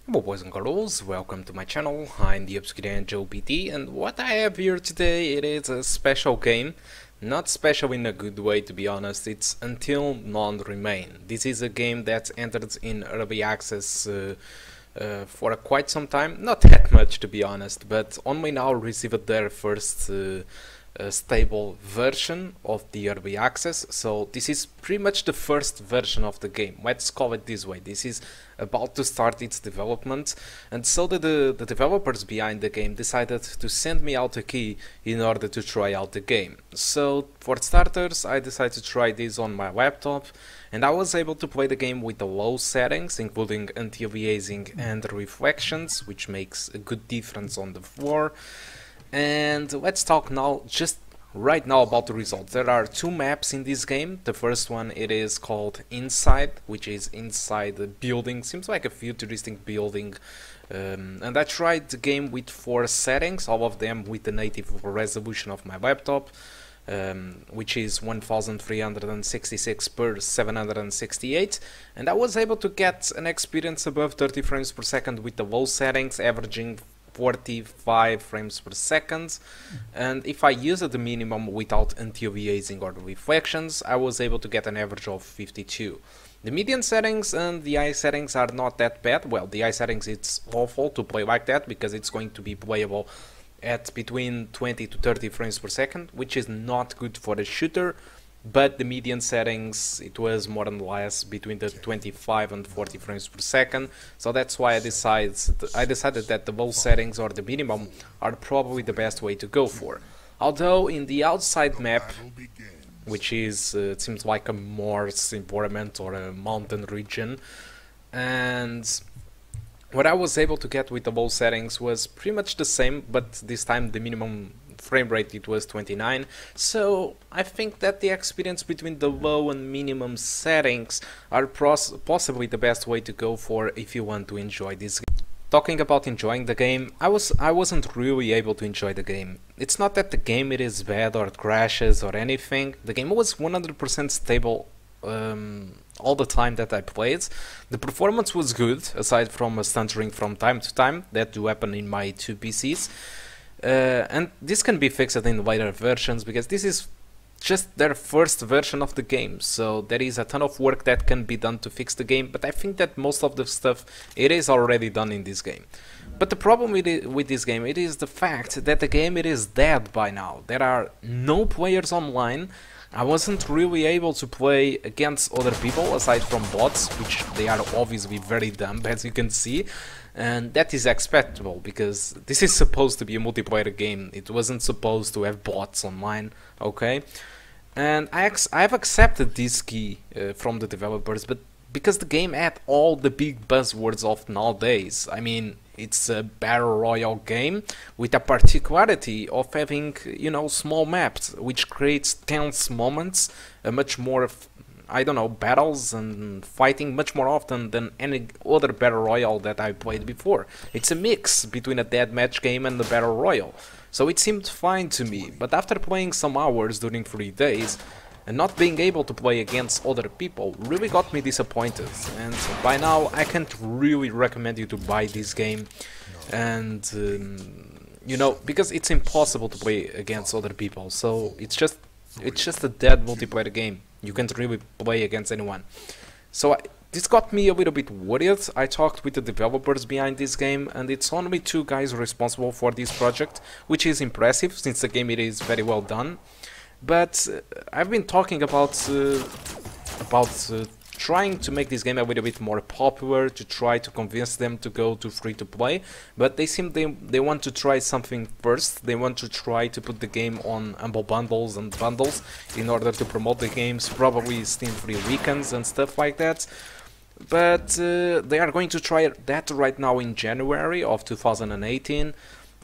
Hello boys and girls, welcome to my channel. I'm the Obscure Joe BT, and what I have here today, it is a special game. Not special in a good way, to be honest. It's Until None Remain. This is a game that entered in early access for quite some time. Not that much, to be honest, but only now received their first stable version of the early access. So this is pretty much the first version of the game, let's call it this way. This is about to start its development, and so the developers behind the game decided to send me out a key in order to try out the game. So for starters, I decided to try this on my laptop, and I was able to play the game with the low settings, including anti-aliasing and reflections, which makes a good difference on the floor. And let's talk now, just right now, about the results. There are two maps in this game. The first one, it is called Inside, which is inside the building. Seems like a futuristic building. And I tried the game with 4 settings, all of them with the native resolution of my laptop, which is 1366 per 768, and I was able to get an experience above 30 frames per second with the low settings, averaging 45 frames per second, and if I used the minimum without anti-aliasing or reflections, I was able to get an average of 52. The median settings and the high settings are not that bad. Well, the high settings, it's awful to play like that because it's going to be playable at between 20 to 30 frames per second, which is not good for a shooter. But the median settings, it was more or less between the 25 and 40 frames per second, so that's why I decided that the low settings or the minimum are probably the best way to go for. Although in the outside map, which is it seems like a Morse environment or a mountain region, and what I was able to get with the low settings was pretty much the same, but this time the minimum frame rate, it was 29, so I think that the experience between the low and minimum settings are possibly the best way to go for if you want to enjoy this game. Talking about enjoying the game, I wasn't really able to enjoy the game. It's not that the game it is bad or it crashes or anything. The game was 100% stable all the time that I played. The performance was good, aside from a stuttering from time to time that do happen in my 2 PCs. And this can be fixed in later versions because this is just their first version of the game, so there is a ton of work that can be done to fix the game, but I think that most of the stuff it is already done in this game. But the problem with this game, it is the fact that the game it is dead by now. There are no players online. I wasn't really able to play against other people aside from bots, which they are obviously very dumb, as you can see, and that is expectable because this is supposed to be a multiplayer game. It wasn't supposed to have bots online, okay? And I've accepted this key from the developers, but because the game had all the big buzzwords of nowadays. I mean, it's a battle royale game with a particularity of having, you know, small maps, which creates tense moments, much more, I don't know, battles and fighting much more often than any other battle royale that I played before. It's a mix between a deathmatch game and a battle royale, so it seemed fine to me. But after playing some hours during 3 days, and not being able to play against other people really got me disappointed, and by now I can't really recommend you to buy this game, and you know, because it's impossible to play against other people, so it's just a dead multiplayer game. You can't really play against anyone. So this got me a little bit worried. I talked with the developers behind this game, and it's only 2 guys responsible for this project, which is impressive since the game it is very well done. But I've been talking about trying to make this game a little bit more popular, to try to convince them to go to free-to-play, but they want to try something first. They want to try to put the game on humble bundles and bundles in order to promote the games, probably Steam free weekends and stuff like that. But they are going to try that right now in January of 2018,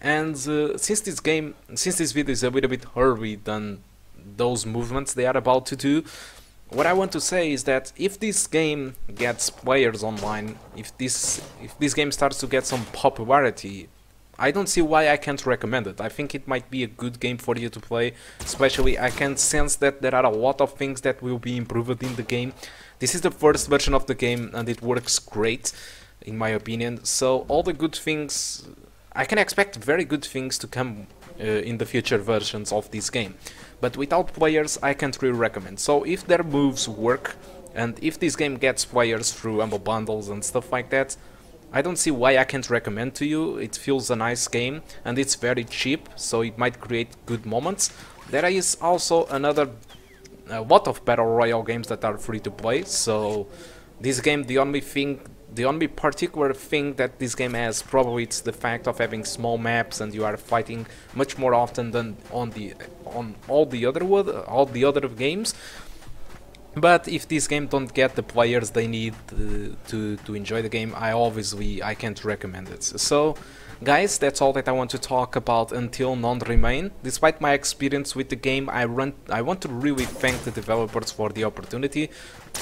and since this video is a little bit early than those movements they are about to do, what I want to say is that if this game gets players online, if this game starts to get some popularity, I don't see why I can't recommend it. I think it might be a good game for you to play, especially I can sense that there are a lot of things that will be improved in the game. This is the first version of the game and it works great. in my opinion. So all the good things, I can expect very good things to come in the future versions of this game. But without players, I can't really recommend. So if their moves work, and if this game gets players through Humble Bundles and stuff like that, I don't see why I can't recommend to you. It feels a nice game, and it's very cheap, so it might create good moments. There is also a lot of Battle Royale games that are free to play, so this game, the only particular thing that this game has, probably it's the fact of having small maps and you are fighting much more often than on all the other games. But if this game don't get the players they need to enjoy the game, I can't recommend it. So guys, that's all that I want to talk about until None Remain. Despite my experience with the game, I want to really thank the developers for the opportunity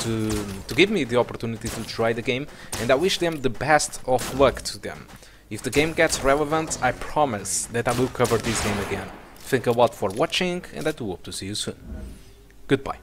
to give me the opportunity to try the game, and I wish them the best of luck to them. If the game gets relevant, I promise that I will cover this game again. Thank you a lot for watching, and I do hope to see you soon. Goodbye.